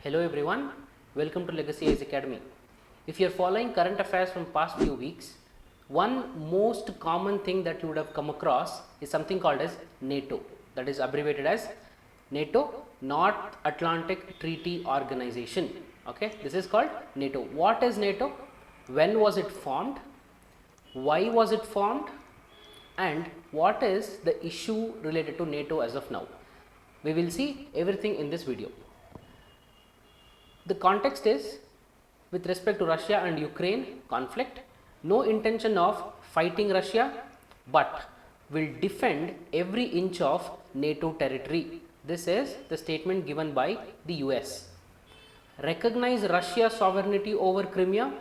Hello everyone, welcome to Legacy IAS Academy. If you are following current affairs from past few weeks, one most common thing that you would have come across is something called as NATO, that is abbreviated as NATO, North Atlantic Treaty Organization. Okay, this is called NATO. What is NATO? When was it formed? Why was it formed? And what is the issue related to NATO as of now? We will see everything in this video. The context is with respect to Russia and Ukraine conflict, no intention of fighting Russia, but will defend every inch of NATO territory. This is the statement given by the US. Recognize Russia's sovereignty over Crimea,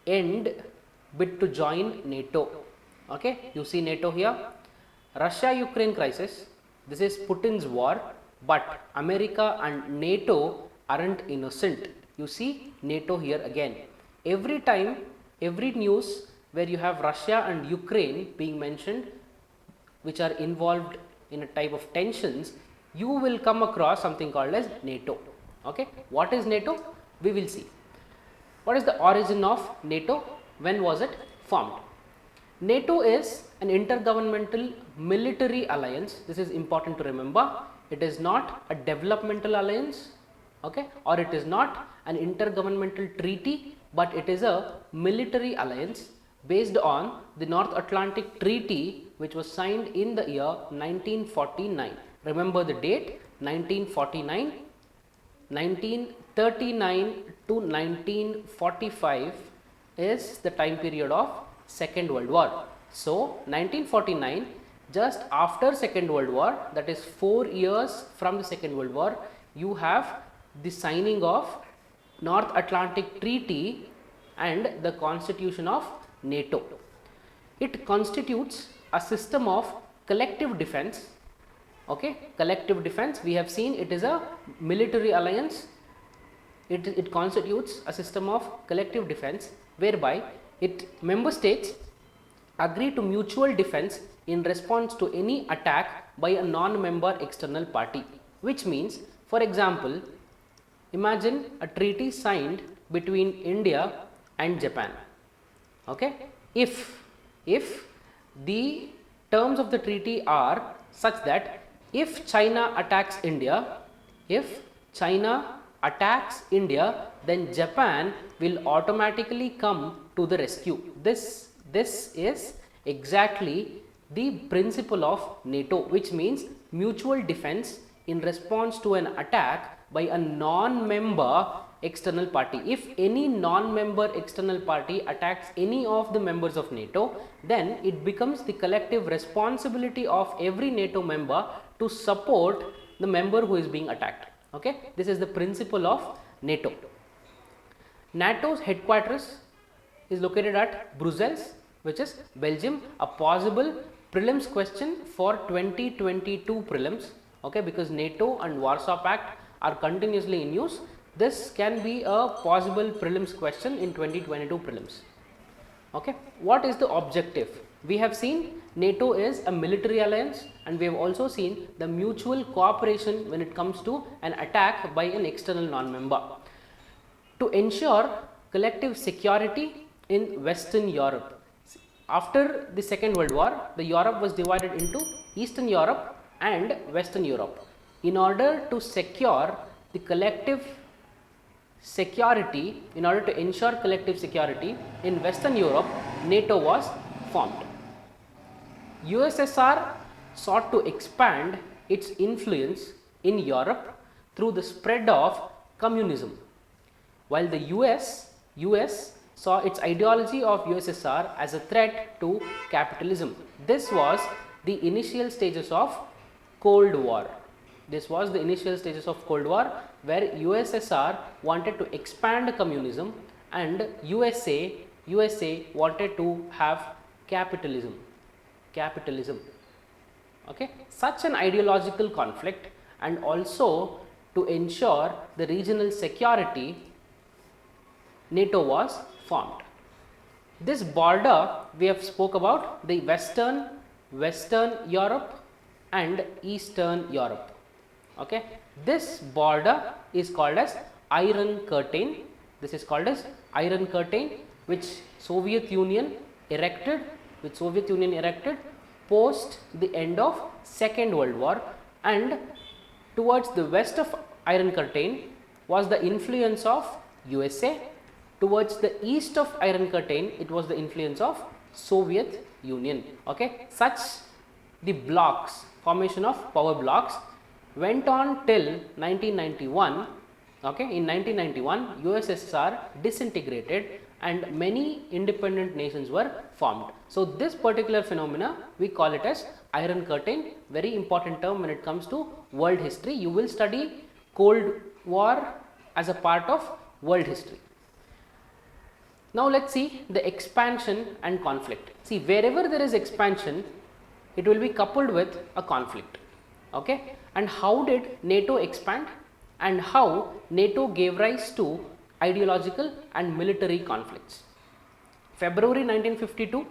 end bid to join NATO. Okay, you see NATO here. Russia-Ukraine crisis, this is Putin's war, but America and NATO aren't innocent. You see NATO here again. Every time, every news where you have Russia and Ukraine being mentioned, which are involved in a type of tensions, you will come across something called as NATO. Okay, what is NATO? We will see. What is the origin of NATO? When was it formed? NATO is an intergovernmental military alliance. This is important to remember. It is not a developmental alliance, okay, or it is not an intergovernmental treaty, but it is a military alliance based on the North Atlantic Treaty, which was signed in the year 1949. Remember the date, 1949. 1939 to 1945 is the time period of Second World War. So 1949, just after Second World War, that is 4 years from the Second World War, you have the signing of North Atlantic Treaty and the constitution of NATO. It constitutes a system of collective defense. Okay, collective defense, we have seen it is a military alliance. It constitutes a system of collective defense whereby member states agree to mutual defense in response to any attack by a non-member external party, which means, for example, imagine a treaty signed between India and Japan. Okay, if the terms of the treaty are such that if China attacks India, then Japan will automatically come to the rescue. This is exactly the principle of NATO, which means mutual defense in response to an attack by a non-member external party. If any non-member external party attacks any of the members of NATO, then it becomes the collective responsibility of every NATO member to support the member who is being attacked. Okay, this is the principle of NATO. NATO's headquarters is located at Brussels, which is Belgium. A possible prelims question for 2022 prelims. Okay, because NATO and Warsaw Pact are continuously in use. This can be a possible prelims question in 2022 prelims. Okay, what is the objective? We have seen NATO is a military alliance, and we have also seen the mutual cooperation when it comes to an attack by an external non-member. To ensure collective security in Western Europe. After the Second World War, the Europe was divided into Eastern Europe and Western Europe. In order to secure the collective security, in order to ensure collective security in Western Europe, NATO was formed. USSR sought to expand its influence in Europe through the spread of communism, while the US saw its ideology of USSR as a threat to capitalism. This was the initial stages of Cold War. Where USSR wanted to expand communism and USA wanted to have capitalism. Okay, such an ideological conflict, and also to ensure the regional security, NATO was formed. This border, we have spoke about the Western Europe and Eastern Europe. Okay, this border is called as Iron Curtain. This is called as Iron Curtain, which Soviet Union erected, post the end of Second World War, and towards the west of Iron Curtain was the influence of USA. Towards the east of Iron Curtain, it was the influence of Soviet Union. Okay, such the blocks, formation of power blocks went on till 1991. Okay, in 1991, USSR disintegrated and many independent nations were formed. So this particular phenomena we call it as Iron Curtain. Very important term when it comes to world history. You will study Cold War as a part of world history. Now let us see the expansion and conflict. See, wherever there is expansion, it will be coupled with a conflict. Okay, and how did NATO expand and how NATO gave rise to ideological and military conflicts? February 1952,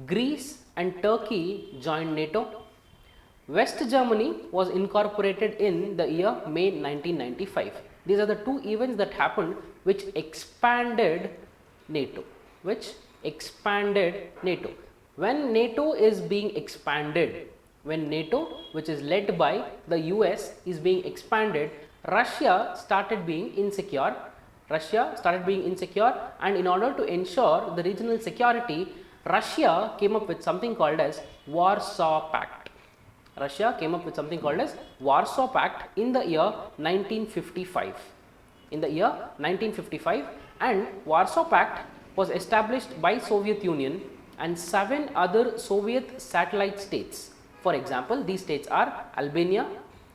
Greece and Turkey joined NATO. West Germany was incorporated in the year May 1995. These are the two events that happened which expanded NATO. When NATO is being expanded, when NATO, which is led by the US, is being expanded, Russia started being insecure. And in order to ensure the regional security, Russia came up with something called as Warsaw Pact. In the year 1955. And Warsaw Pact was established by Soviet Union and 7 other Soviet satellite states. For example, these states are Albania,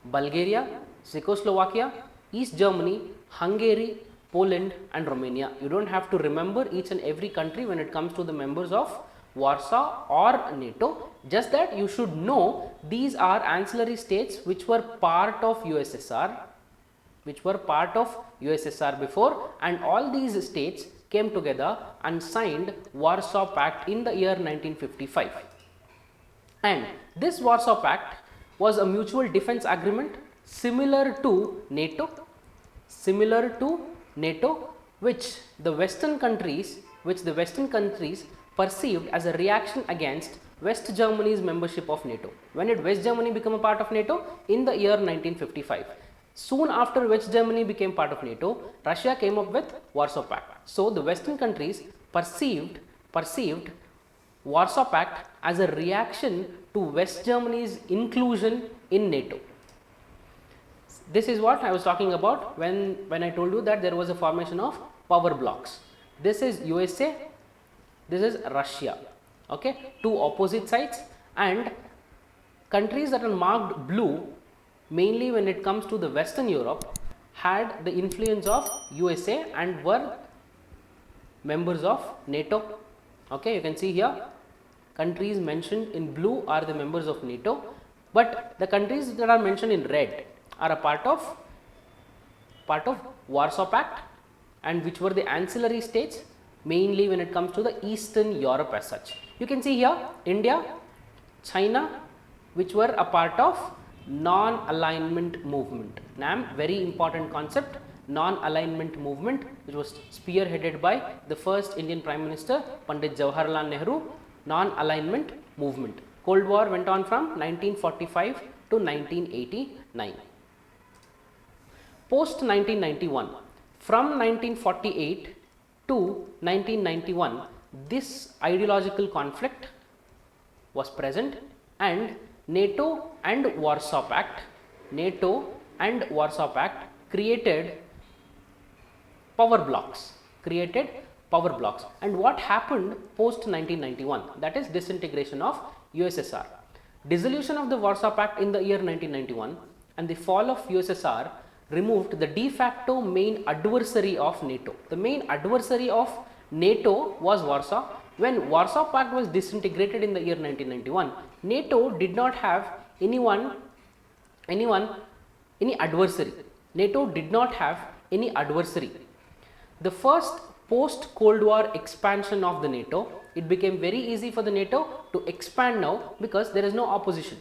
Bulgaria, Czechoslovakia, East Germany, Hungary, Poland and Romania. You don't have to remember each and every country when it comes to the members of Warsaw or NATO, just that you should know these are ancillary states which were part of USSR, before, and all these states came together and signed Warsaw Pact in the year 1955. And this Warsaw Pact was a mutual defense agreement similar to NATO, which the Western countries perceived as a reaction against West Germany's membership of NATO. When did West Germany become a part of NATO? In the year 1955. Soon after West Germany became part of NATO, Russia came up with Warsaw Pact. So the Western countries perceived Warsaw Pact as a reaction to West Germany's inclusion in NATO. This is what I was talking about when I told you that there was a formation of power blocks. This is USA, this is Russia. Okay, two opposite sides, and countries that are marked blue, mainly when it comes to the Western Europe, had the influence of USA and were members of NATO. Okay, you can see here countries mentioned in blue are the members of NATO, but the countries that are mentioned in red are a part of Warsaw Pact, and which were the ancillary states, mainly when it comes to the Eastern Europe as such. You can see here India, China, which were a part of non-alignment movement. NAM, very important concept, non-alignment movement, which was spearheaded by the first Indian Prime Minister Pandit Jawaharlal Nehru. Non-alignment movement. Cold War went on from 1945 to 1989. Post 1991, from 1948 to 1991, this ideological conflict was present, and NATO and Warsaw Pact created power blocks. And what happened post 1991? That is disintegration of USSR. Dissolution of the Warsaw Pact in the year 1991 and the fall of USSR removed the de facto main adversary of NATO. The main adversary of NATO was Warsaw. When Warsaw Pact was disintegrated in the year 1991, NATO did not have any adversary. NATO did not have any adversary. The first post Cold War expansion of the NATO, it became very easy for the NATO to expand now because there is no opposition.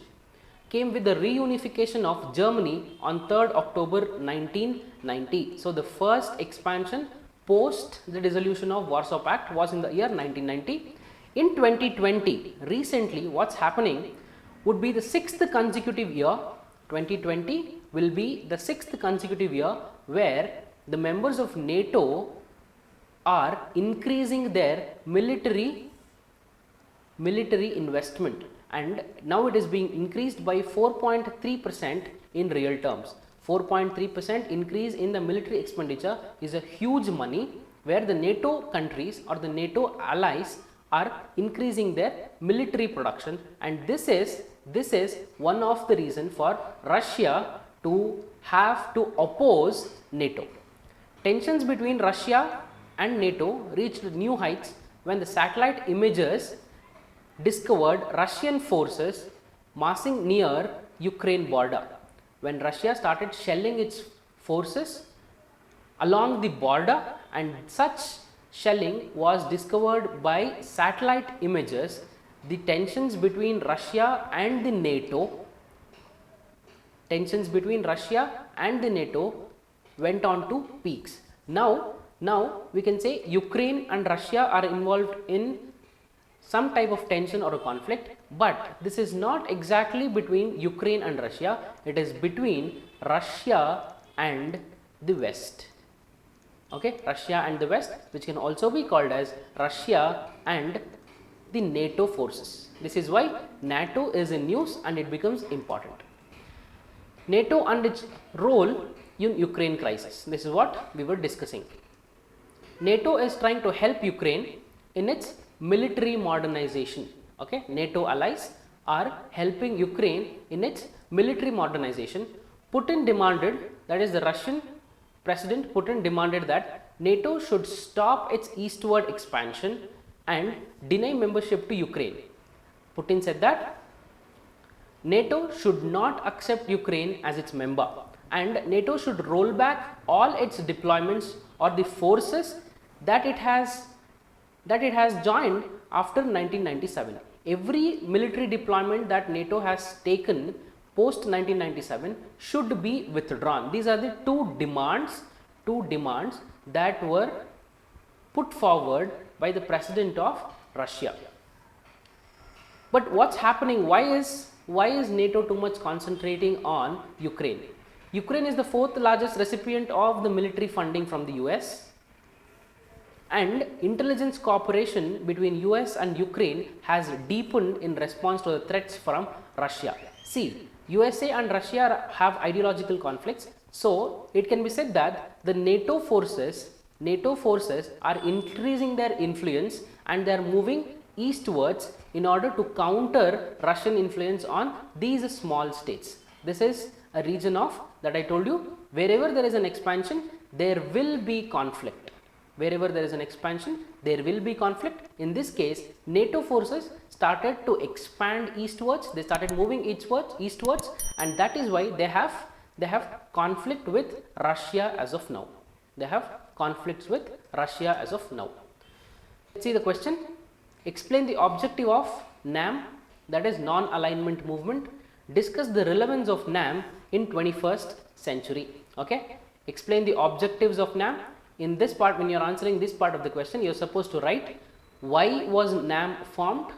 came with the reunification of Germany on 3rd October 1990. So, the first expansion post the dissolution of Warsaw Pact was in the year 1990. In 2020, recently what's happening would be the 6th consecutive year. 2020 will be the 6th consecutive year where the members of NATO are increasing their military investment, and now it is being increased by 4.3% in real terms. 4.3% increase in the military expenditure is a huge money, where the NATO countries or the NATO allies are increasing their military production, and this is one of the reason for Russia to have to oppose NATO. Tensions between Russia and NATO reached new heights when the satellite images discovered Russian forces massing near Ukraine border. When Russia started shelling its forces along the border, and such shelling was discovered by satellite images, the tensions between Russia and the NATO went on to peaks. Now we can say Ukraine and Russia are involved in some type of tension or a conflict, but this is not exactly between Ukraine and Russia, it is between Russia and the West. Okay, Russia and the West, which can also be called as Russia and the NATO forces. This is why NATO is in news and it becomes important. NATO and its role in Ukraine crisis. This is what we were discussing. NATO is trying to help Ukraine in its military modernization. Okay, NATO allies are helping Ukraine in its military modernization. Putin demanded, that is the Russian President Putin demanded that NATO should stop its eastward expansion and deny membership to Ukraine. Putin said that NATO should not accept Ukraine as its member, and NATO should roll back all its deployments or the forces that it has joined after 1997. Every military deployment that NATO has taken post 1997 should be withdrawn. These are the two demands that were put forward by the president of Russia. But what's happening? Why is NATO too much concentrating on Ukraine? Ukraine is the 4th largest recipient of the military funding from the US, and intelligence cooperation between US and Ukraine has deepened in response to the threats from Russia. See, USA and Russia have ideological conflicts, so it can be said that the NATO forces are increasing their influence and they are moving eastwards in order to counter Russian influence on these small states. This is a region of, that I told you, wherever there is an expansion, there will be conflict. Wherever there is an expansion, there will be conflict. In this case, NATO forces started to expand eastwards, they started moving eastwards, and that is why they have conflict with Russia as of now. They have conflicts with Russia as of now. Let's see the question. Explain the objective of NAM, that is non-alignment movement. Discuss the relevance of NAM in 21st century. Okay, explain the objectives of NAM. In this part, when you are answering this part of the question, you are supposed to write why was NAM formed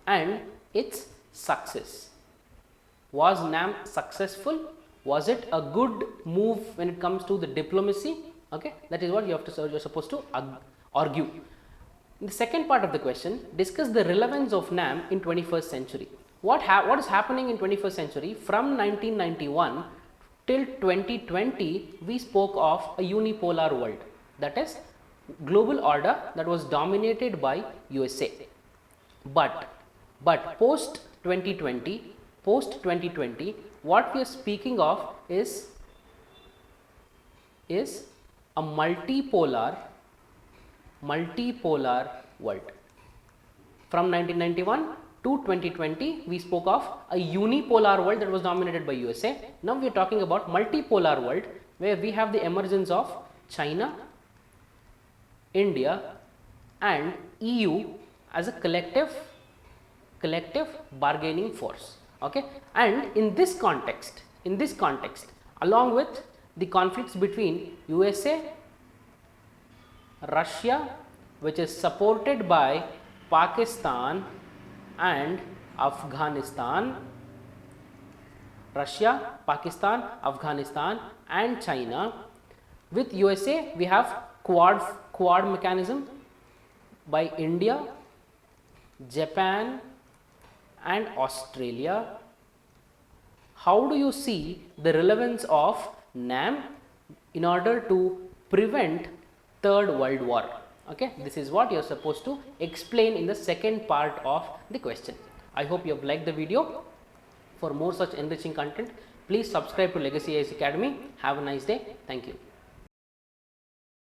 and its success. Was NAM successful? Was it a good move when it comes to the diplomacy? Okay, that is what you are supposed to argue. In the second part of the question, discuss the relevance of NAM in 21st century. What is happening in 21st century? From 1991 till 2020, we spoke of a unipolar world, that is global order that was dominated by USA. But post 2020, what we are speaking of is a multipolar world. From 1991 to 2020, we spoke of a unipolar world that was dominated by USA. Now we are talking about multipolar world, where we have the emergence of China, India and EU as a collective bargaining force. Okay, and in this context, along with the conflicts between USA, Russia, which is supported by Pakistan and Afghanistan, Russia, Pakistan, Afghanistan and China. With USA, we have Quad mechanism by India, Japan and Australia. How do you see the relevance of NAM in order to prevent Third World War? Okay, this is what you are supposed to explain in the second part of the question. I hope you have liked the video. For more such enriching content, please subscribe to Legacy IAS Academy. Have a nice day. Thank you.